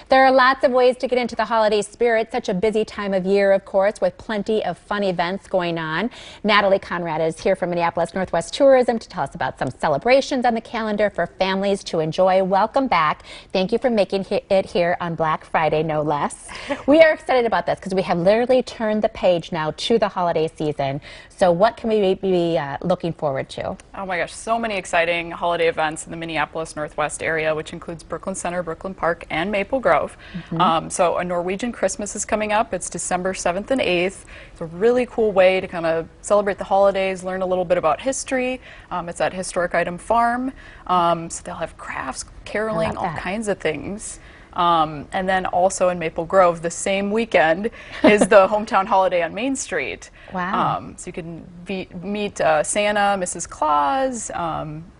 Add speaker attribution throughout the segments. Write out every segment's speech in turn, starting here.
Speaker 1: There are lots of ways to get into the holiday spirit. Such a busy time of year, of course, with plenty of fun events going on. Natalie Conrad is here from Minneapolis Northwest Tourism to tell us about some celebrations on the calendar for families to enjoy. Welcome back. Thank you for making it here on Black Friday, no less. We are excited about this because we have literally turned the page now to the holiday season. So what can we be looking forward to?
Speaker 2: Oh my gosh, so many exciting holiday events in the Minneapolis Northwest area, which includes Brooklyn Center, Brooklyn Park, and Maple Grove. So A Norwegian Christmas is coming up. It's December 7th and 8th. It's a really cool way to kind of celebrate the holidays, learn a little bit about history. It's at Historic Eidem Farm. So they'll have crafts, caroling, all kinds of things. And then also in Maple Grove, the same weekend is the hometown holiday on Main Street.
Speaker 1: Wow.
Speaker 2: So you can meet Santa, Mrs. Claus.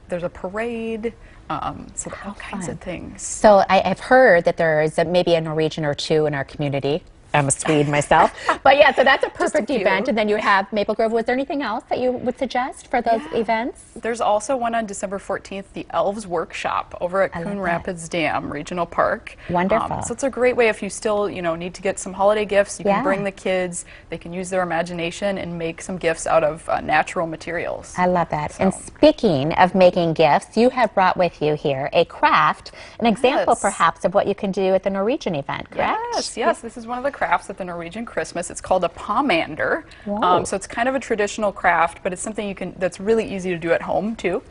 Speaker 2: There's a parade. So all kinds of things.
Speaker 1: So I've heard that there is maybe a Norwegian or two in our community. I'm a Swede myself. But yeah, so that's a perfect event. And then you have Maple Grove. Was there anything else that you would suggest for those events?
Speaker 2: There's also one on December 14th, the Elves Workshop over at Coon Rapids Dam Regional Park.
Speaker 1: Wonderful.
Speaker 2: So it's a great way if you still, need to get some holiday gifts. You can bring the kids. They can use their imagination and make some gifts out of natural materials.
Speaker 1: I love that. So. And speaking of making gifts, you have brought with you here a craft, an example perhaps of what you can do at the Norwegian event, correct?
Speaker 2: Yes. This is one of the crafts at the Norwegian Christmas. It's called a pomander. So it's kind of a traditional craft, but it's something that's really easy to do at home too.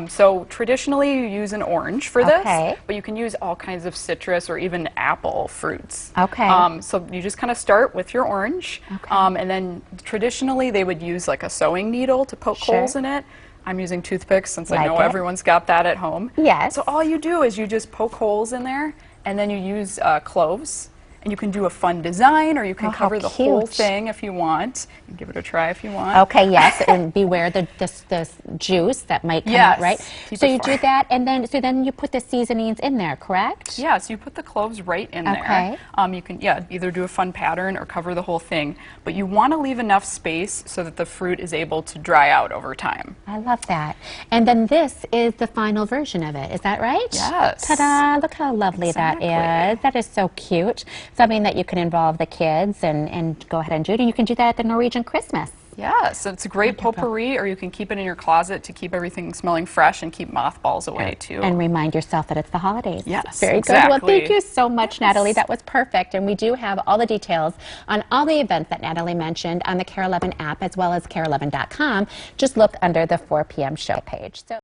Speaker 2: So traditionally you use an orange for this, but you can use all kinds of citrus or even apple fruits. So you just kind of start with your orange, and then traditionally they would use like a sewing needle to poke holes in it. I'm using toothpicks since I know everyone's got that at home. So all you do is you just poke holes in there, and then you use cloves. And you can do a fun design, or you can cover the whole thing if you want. You can give it a try if you want.
Speaker 1: Okay, yes, and beware the juice that might come out, right? So you do that, and then you put the seasonings in there, correct?
Speaker 2: Yes, you put the cloves right in there. You can either do a fun pattern or cover the whole thing, but you want to leave enough space so that the fruit is able to dry out over time.
Speaker 1: I love that. And then this is the final version of it. Is that right?
Speaker 2: Yes.
Speaker 1: Ta-da! Look how lovely that is. That is so cute. Something that you can involve the kids and go ahead and do it. And you can do that at the Norwegian Christmas.
Speaker 2: Yes, so it's a great potpourri, or you can keep it in your closet to keep everything smelling fresh and keep mothballs away too.
Speaker 1: And remind yourself that it's the holidays.
Speaker 2: Yes,
Speaker 1: very good. Well, thank you so much, Natalie. That was perfect. And we do have all the details on all the events that Natalie mentioned on the KARE 11 app, as well as KARE11.com. Just look under the 4 p.m. show page. So